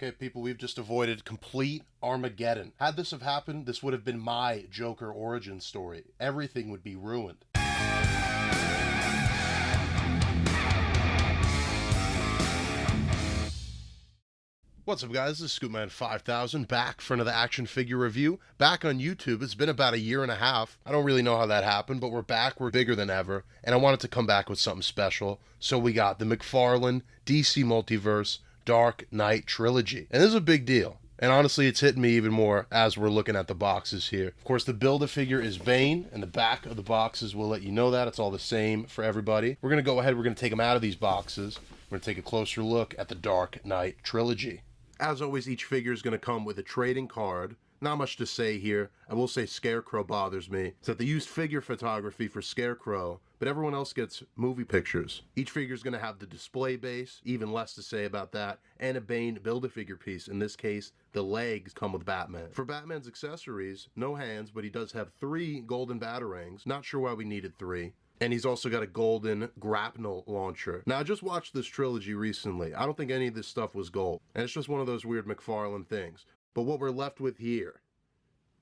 Okay, people, we've just avoided complete Armageddon. Had this have happened, this would have been my Joker origin story. Everything would be ruined. What's up, guys? This is Scoopman5000 back for another action figure review. Back on YouTube. It's been about a year and a half. I don't really know how that happened, but we're back. We're bigger than ever. And I wanted to come back with something special. So we got the McFarlane DC Multiverse Dark Knight Trilogy. And this is a big deal. And honestly, it's hitting me even more as we're looking at the boxes here. Of course, the Build-A-Figure is Bane, and the back of the boxes will let you know that. It's all the same for everybody. We're going to go ahead. We're going to take them out of these boxes. We're going to take a closer look at the Dark Knight Trilogy. As always, each figure is going to come with a trading card. Not much to say here. I will say Scarecrow bothers me. So they used figure photography for Scarecrow, but everyone else gets movie pictures. Each figure is going to have the display base, even less to say about that, and a Bane Build-A-Figure piece. In this case, the legs come with Batman. For Batman's accessories, no hands, but he does have 3 golden batarangs. Not sure why we needed 3. And he's also got a golden grapnel launcher. Now, I just watched this trilogy recently. I don't think any of this stuff was gold. And it's just one of those weird McFarlane things. But what we're left with here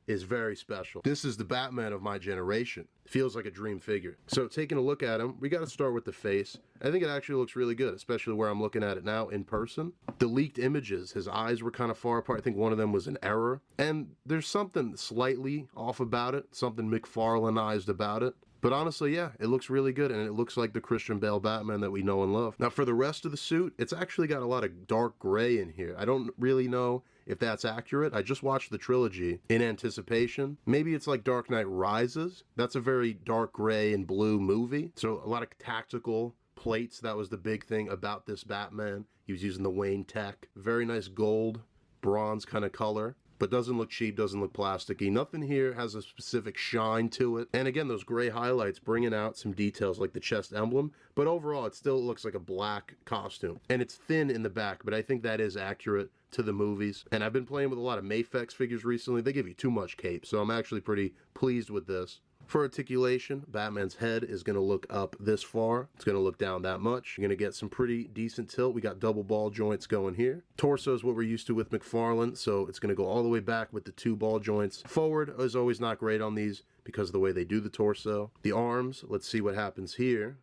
is very special. This is the Batman of my generation. Feels like a dream figure. So taking a look at him, we got to start with the face. I think it actually looks really good, especially where I'm looking at it now in person. The leaked images, his eyes were kind of far apart. I think one of them was an error. And there's something slightly off about it, something McFarlaneized about it. But honestly, yeah, it looks really good, and it looks like the Christian Bale Batman that we know and love. Now, for the rest of the suit, it's actually got a lot of dark gray in here. I don't really know if that's accurate. I just watched the trilogy in anticipation. Maybe it's like Dark Knight Rises. That's a very dark gray and blue movie. So a lot of tactical plates. That was the big thing about this Batman. He was using the Wayne tech. Very nice gold, bronze kind of color. But doesn't look cheap, doesn't look plasticky. Nothing here has a specific shine to it. And again, those gray highlights bringing out some details like the chest emblem. But overall, it still looks like a black costume. And it's thin in the back, but I think that is accurate to the movies. And I've been playing with a lot of Mafex figures recently. They give you too much cape, so I'm actually pretty pleased with this. For articulation, Batman's head is going to look up this far. It's going to look down that much. You're going to get some pretty decent tilt. We got double ball joints going here. Torso is what we're used to with McFarlane, so it's going to go all the way back with the 2 ball joints. Forward is always not great on these because of the way they do the torso. The arms, let's see what happens here.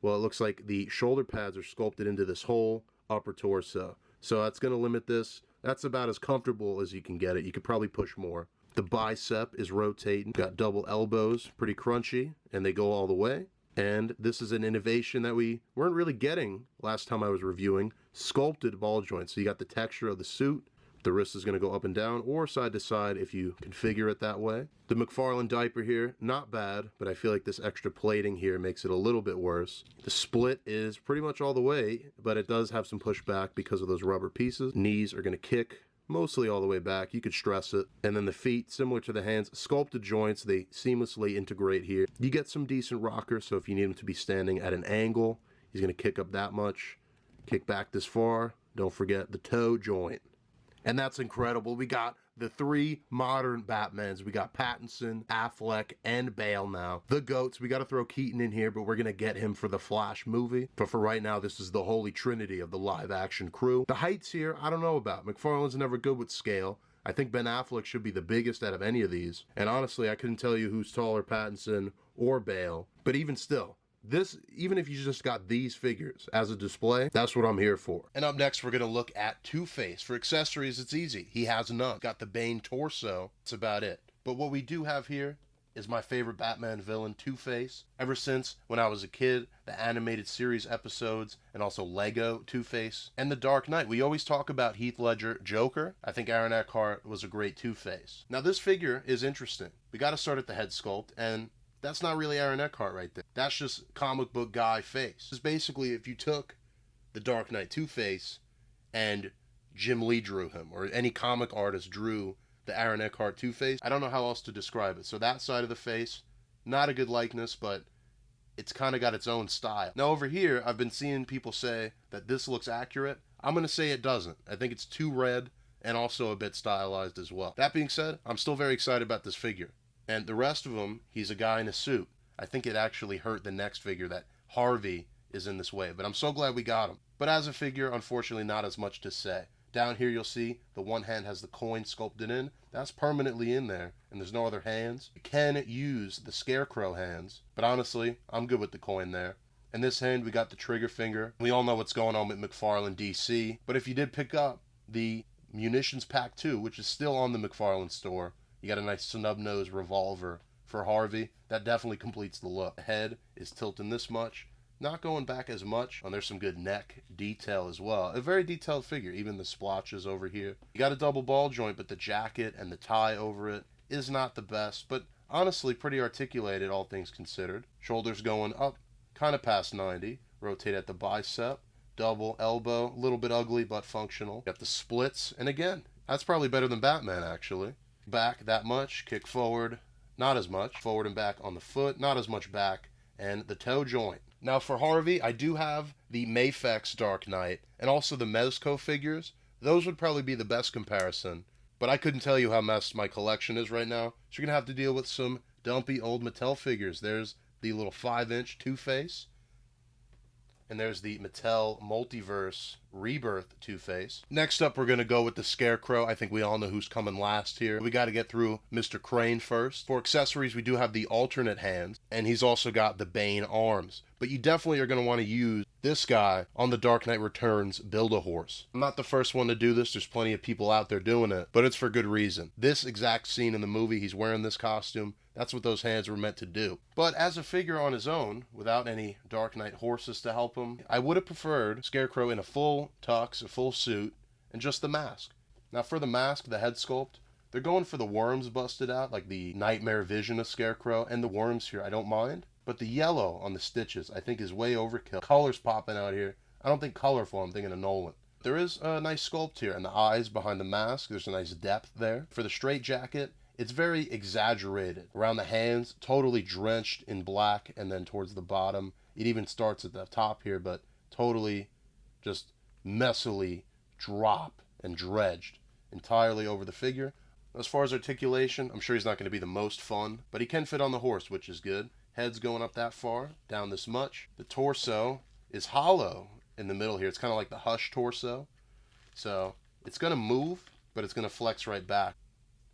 Well, it looks like the shoulder pads are sculpted into this whole upper torso. So that's going to limit this. That's about as comfortable as you can get it. You could probably push more. The bicep is rotating, got double elbows, pretty crunchy, and they go all the way. And this is an innovation that we weren't really getting last time I was reviewing, sculpted ball joints. So you got the texture of the suit. The wrist is going to go up and down or side to side if you configure it that way. The McFarlane diaper here, not bad, but I feel like this extra plating here makes it a little bit worse. The split is pretty much all the way, but it does have some pushback because of those rubber pieces. Knees are going to kick mostly all the way back. You could stress it. And then the feet, similar to the hands, sculpted joints, they seamlessly integrate here. You get some decent rockers, so if you need him to be standing at an angle, he's going to kick up that much, kick back this far. Don't forget the toe joint. And that's incredible. We got the 3 modern Batmans. We got Pattinson, Affleck, and Bale now. The GOATs. We got to throw Keaton in here, but we're going to get him for the Flash movie. But for right now, this is the holy trinity of the live-action crew. The heights here, I don't know about. McFarlane's never good with scale. I think Ben Affleck should be the biggest out of any of these. And honestly, I couldn't tell you who's taller, Pattinson or Bale. But even still, this, even if you just got these figures as a display, that's what I'm here for. And up next, we're going to look at Two-Face. For accessories, it's easy. He has none. Got the Bane torso. That's about it. But what we do have here is my favorite Batman villain, Two-Face. Ever since when I was a kid, the animated series episodes, and also Lego Two-Face, and The Dark Knight. We always talk about Heath Ledger Joker. I think Aaron Eckhart was a great Two-Face. Now, this figure is interesting. We got to start at the head sculpt, and that's not really Aaron Eckhart right there. That's just comic book guy face. It's basically if you took the Dark Knight Two-Face and Jim Lee drew him, or any comic artist drew the Aaron Eckhart Two-Face. I don't know how else to describe it. So that side of the face, not a good likeness, but it's kind of got its own style. Now over here, I've been seeing people say that this looks accurate. I'm going to say it doesn't. I think it's too red and also a bit stylized as well. That being said, I'm still very excited about this figure. And the rest of them, he's a guy in a suit. I think it actually hurt the next figure that Harvey is in this way. But I'm so glad we got him. But as a figure, unfortunately, not as much to say. Down here you'll see the one hand has the coin sculpted in. That's permanently in there, and there's no other hands. You can use the Scarecrow hands, but honestly, I'm good with the coin there. In this hand, we got the trigger finger. We all know what's going on with McFarlane DC, but if you did pick up the Munitions Pack 2, which is still on the McFarlane store, you got a nice snub-nose revolver for Harvey. That definitely completes the look. The head is tilting this much, not going back as much, and there's some good neck detail as well. A very detailed figure, even the splotches over here. You got a double ball joint, but the jacket and the tie over it is not the best, but honestly pretty articulated, all things considered. Shoulders going up, kind of past 90. Rotate at the bicep. Double elbow, a little bit ugly, but functional. Got the splits, and again, that's probably better than Batman, actually. Back that much, kick forward, not as much. Forward and back on the foot, not as much back. And the toe joint. Now for Harvey, I do have the Mafex Dark Knight, and also the Mezco figures. Those would probably be the best comparison. But I couldn't tell you how messed my collection is right now, so you're going to have to deal with some dumpy old Mattel figures. There's the little 5-inch Two-Face. And there's the Mattel Multiverse Rebirth Two-Face. Next up, we're going to go with the Scarecrow. I think we all know who's coming last here. We got to get through Mr. Crane first. For accessories, we do have the alternate hands, and he's also got the Bane arms. But you definitely are going to want to use this guy on the Dark Knight Returns Build-A-Horse. I'm not the first one to do this. There's plenty of people out there doing it, but it's for good reason. This exact scene in the movie, he's wearing this costume. That's what those hands were meant to do. But as a figure on his own, without any Dark Knight horses to help him, I would have preferred Scarecrow in a full tux, a full suit, and just the mask. Now for the mask, the head sculpt, they're going for the worms busted out, like the nightmare vision of Scarecrow, and the worms here, I don't mind. But the yellow on the stitches, I think, is way overkill. Color's popping out here. I don't think colorful, I'm thinking of Nolan. There is a nice sculpt here, and the eyes behind the mask, there's a nice depth there. For the straight jacket, it's very exaggerated. Around the hands, totally drenched in black, and then towards the bottom, it even starts at the top here, but totally just messily drop and dredged entirely over the figure. As far as articulation, I'm sure he's not going to be the most fun, but he can fit on the horse, which is good. Head's going up that far, down this much. The torso is hollow in the middle here. It's kind of like the Hush torso. So it's going to move, but it's going to flex right back.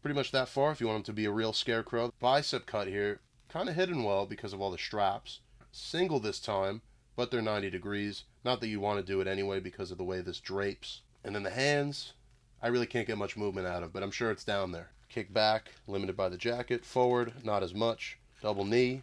Pretty much that far if you want him to be a real Scarecrow. Bicep cut here, kind of hidden well because of all the straps. Single this time, but they're 90 degrees. Not that you want to do it anyway because of the way this drapes. And then the hands, I really can't get much movement out of, but I'm sure it's down there. Kick back, limited by the jacket. Forward, not as much. Double knee.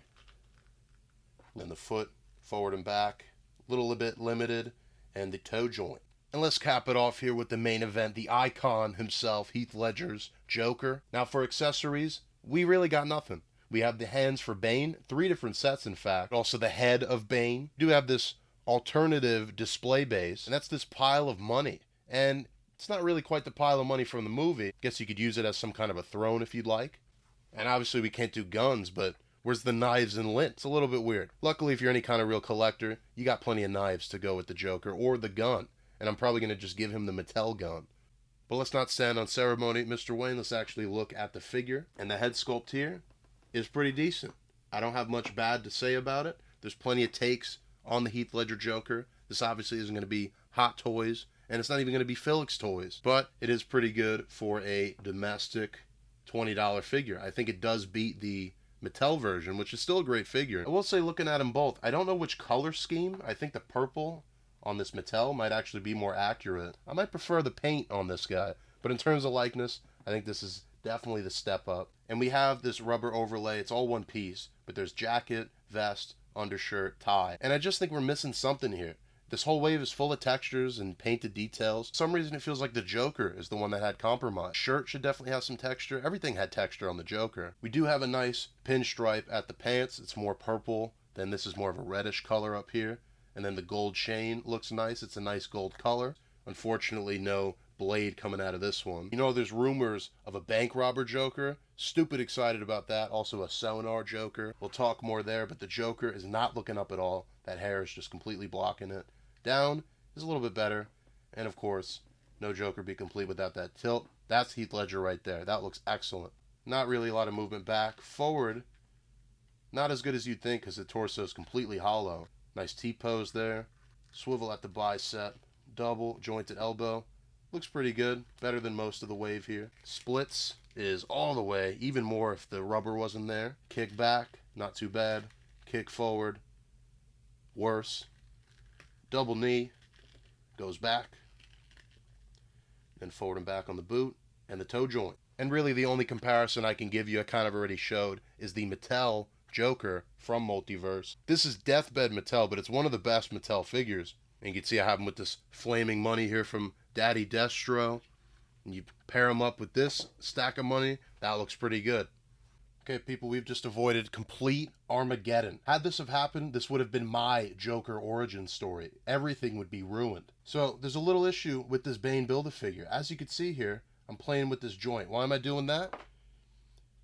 Then the foot, forward and back, a little bit limited, and the toe joint. And let's cap it off here with the main event, the icon himself, Heath Ledger's Joker. Now for accessories, we really got nothing. We have the hands for Bane, 3 different sets in fact. Also the head of Bane. We do have this alternative display base, and that's this pile of money. And it's not really quite the pile of money from the movie. Guess you could use it as some kind of a throne if you'd like. And obviously we can't do guns, but where's the knives and lint? It's a little bit weird. Luckily, if you're any kind of real collector, you got plenty of knives to go with the Joker, or the gun. And I'm probably going to just give him the Mattel gun. But let's not stand on ceremony, Mr. Wayne. Let's actually look at the figure. And the head sculpt here is pretty decent. I don't have much bad to say about it. There's plenty of takes on the Heath Ledger Joker. This obviously isn't going to be Hot Toys, and it's not even going to be Felix Toys. But it is pretty good for a domestic $20 figure. I think it does beat the Mattel version, which is still a great figure. I will say, looking at them both, I don't know which color scheme. I think the purple on this Mattel might actually be more accurate. I might prefer the paint on this guy, but in terms of likeness, I think this is definitely the step up. And we have this rubber overlay. It's all one piece, but there's jacket, vest, undershirt, tie. And I just think we're missing something here. This whole wave is full of textures and painted details. For some reason, it feels like the Joker is the one that had compromise. Shirt should definitely have some texture. Everything had texture on the Joker. We do have a nice pinstripe at the pants. It's more purple. Then this is more of a reddish color up here. And then the gold chain looks nice. It's a nice gold color. Unfortunately, no blade coming out of this one. You know, there's rumors of a bank robber Joker. Stupid excited about that. Also a sonar Joker. We'll talk more there, but the Joker is not looking up at all. That hair is just completely blocking it. Down is a little bit better. And of course, no Joker be complete without that tilt. That's Heath Ledger right there. That looks excellent. Not really a lot of movement back. Forward, not as good as you'd think because the torso is completely hollow. Nice T-pose there. Swivel at the bicep. Double jointed elbow. A Looks pretty good. Better than most of the wave here. Splits is all the way. Even more if the rubber wasn't there. Kick back, not too bad. Kick forward, worse. Double knee, goes back. Then forward and back on the boot. And the toe joint. And really the only comparison I can give you, I kind of already showed, is the Mattel Joker from Multiverse. This is Deathbed Mattel, but it's one of the best Mattel figures. And you can see I have him with this flaming money here from Daddy Destro. And you pair him up with this stack of money, that looks pretty good. Okay, people, we've just avoided complete Armageddon. Had this have happened, this would have been my Joker origin story. Everything would be ruined. So there's a little issue with this Bane Build-A-Figure. As you can see here, I'm playing with this joint. Why am I doing that?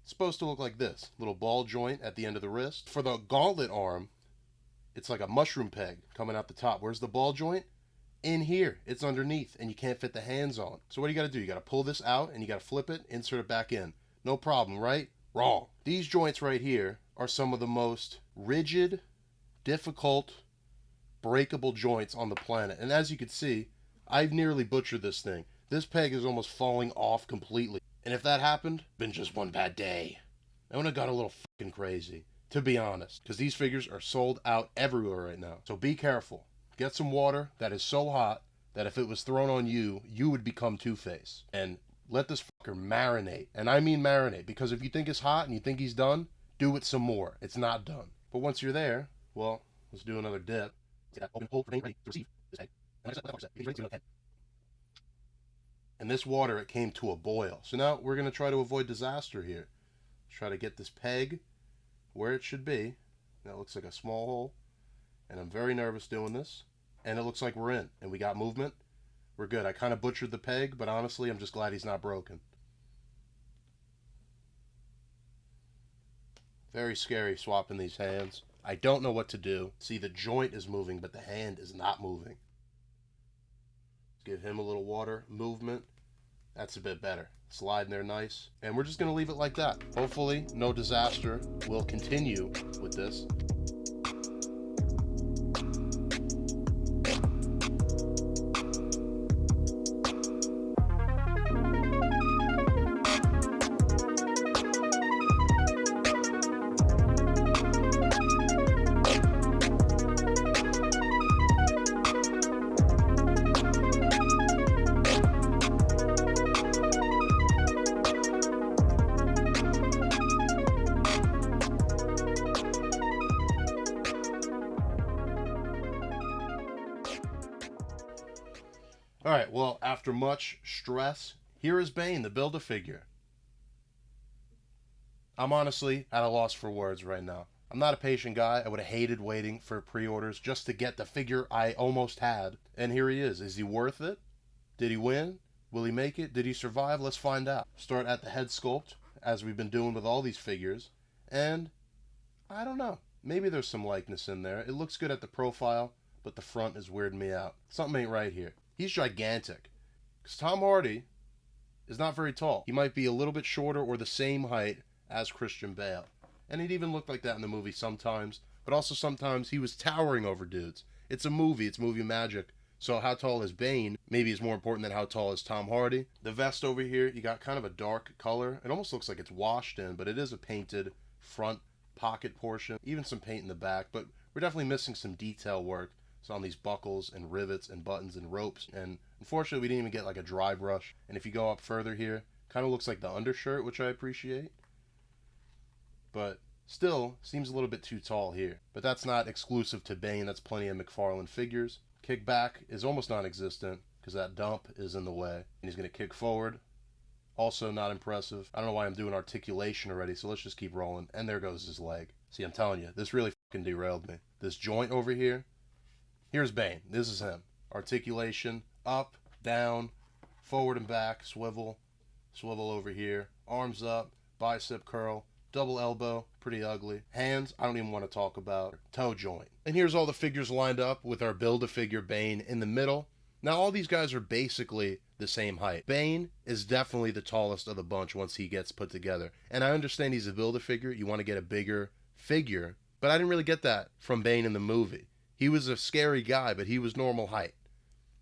It's supposed to look like this. Little ball joint at the end of the wrist. For the gauntlet arm, it's like a mushroom peg coming out the top. Where's the ball joint? In here. It's underneath, and you can't fit the hands on. So what do you got to do? You got to pull this out, and you got to flip it, insert it back in. No problem, right? Wrong. These joints right here are some of the most rigid, difficult, breakable joints on the planet. And as you can see, I've nearly butchered this thing. This peg is almost falling off completely. And if that happened, been just one bad day. I would have got a little fucking crazy, to be honest. Because these figures are sold out everywhere right now. So be careful. Get some water that is so hot that if it was thrown on you, you would become Two-Face. And let this fucker marinate. And I mean marinate, because if you think it's hot and you think he's done, do it some more. It's not done. But once you're there, well, let's do another dip. Open hole for ready to receive this egg. And this water, it came to a boil. So now we're going to try to avoid disaster here. Try to get this peg where it should be. That looks like a small hole. And I'm very nervous doing this. And it looks like we're in. And we got movement. We're good. I kind of butchered the peg, but honestly, I'm just glad he's not broken. Very scary swapping these hands. I don't know what to do. See, the joint is moving, but the hand is not moving. Give him a little water movement. That's a bit better. Slide in there nice. And we're just going to leave it like that. Hopefully, no disaster. We'll continue with this. Alright, well, after much stress, here is Bane, the Build-A-Figure. I'm honestly at a loss for words right now. I'm not a patient guy. I would have hated waiting for pre-orders just to get the figure I almost had. And here he is. Is he worth it? Did he win? Will he make it? Did he survive? Let's find out. Start at the head sculpt, as we've been doing with all these figures. And, I don't know. Maybe there's some likeness in there. It looks good at the profile, but the front is weirding me out. Something ain't right here. He's gigantic. Because Tom Hardy is not very tall. He might be a little bit shorter or the same height as Christian Bale. And it even looked like that in the movie sometimes. But also sometimes he was towering over dudes. It's a movie. It's movie magic. So how tall is Bane maybe is more important than how tall is Tom Hardy. The vest over here, you got kind of a dark color. It almost looks like it's washed in, but it is a painted front pocket portion. Even some paint in the back. But we're definitely missing some detail work. So on these buckles and rivets and buttons and ropes. And unfortunately, we didn't even get like a dry brush. And if you go up further here, kind of looks like the undershirt, which I appreciate. But still, seems a little bit too tall here. But that's not exclusive to Bane. That's plenty of McFarlane figures. Kickback is almost non-existent because that dump is in the way. And he's going to kick forward. Also not impressive. I don't know why I'm doing articulation already, so let's just keep rolling. And there goes his leg. See, I'm telling you, this really fucking derailed me. This joint over here. Here's Bane. This is him. Articulation, up, down, forward and back, swivel, swivel over here, arms up, bicep curl, double elbow, pretty ugly. Hands, I don't even want to talk about. Toe joint. And here's all the figures lined up with our Build-A-Figure Bane in the middle. Now all these guys are basically the same height. Bane is definitely the tallest of the bunch once he gets put together. And I understand he's a Build-A-Figure. You want to get a bigger figure. But I didn't really get that from Bane in the movie. He was a scary guy, but he was normal height.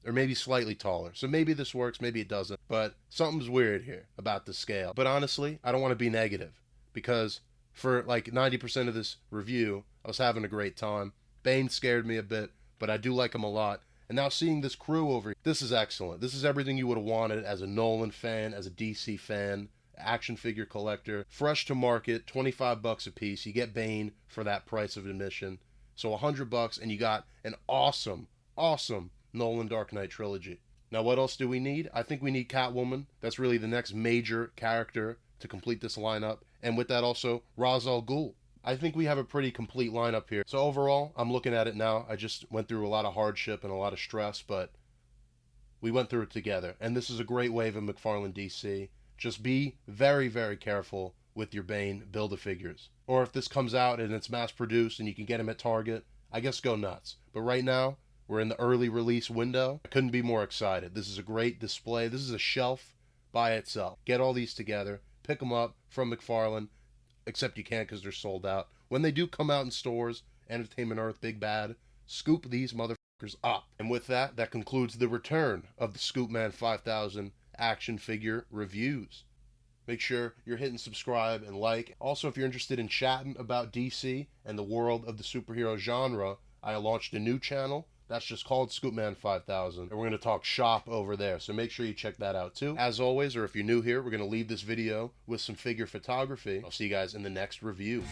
or maybe slightly taller. So maybe this works, maybe it doesn't, but something's weird here about the scale. But honestly, I don't want to be negative, because for like 90% of this review, I was having a great time. Bane scared me a bit, but I do like him a lot. And now seeing this crew over here, this is excellent. This is everything you would have wanted as a Nolan fan, as a DC fan, action figure collector. Fresh to market, 25 bucks a piece. You get Bane for that price of admission. So 100 bucks and you got an awesome, awesome Nolan Dark Knight trilogy. Now what else do we need? I think we need Catwoman. That's really the next major character to complete this lineup. And with that also, Ra's al Ghul. I think we have a pretty complete lineup here. So overall, I'm looking at it now. I just went through a lot of hardship and a lot of stress, but we went through it together. And this is a great wave of McFarlane DC. Just be very, very careful with your Bane Build-A-Figures. Or if this comes out and it's mass-produced and you can get them at Target, I guess go nuts. But right now, we're in the early release window. I couldn't be more excited. This is a great display. This is a shelf by itself. Get all these together. Pick them up from McFarlane. Except you can't because they're sold out. When they do come out in stores, Entertainment Earth, Big Bad, scoop these motherfuckers up. And with that, that concludes the return of the Scoopman 5000 action figure reviews. Make sure you're hitting subscribe and like. Also, if you're interested in chatting about DC and the world of the superhero genre, I launched a new channel. That's just called Scoopman 5000, and we're going to talk shop over there, so make sure you check that out too. As always, or if you're new here, we're going to leave this video with some figure photography. I'll see you guys in the next review.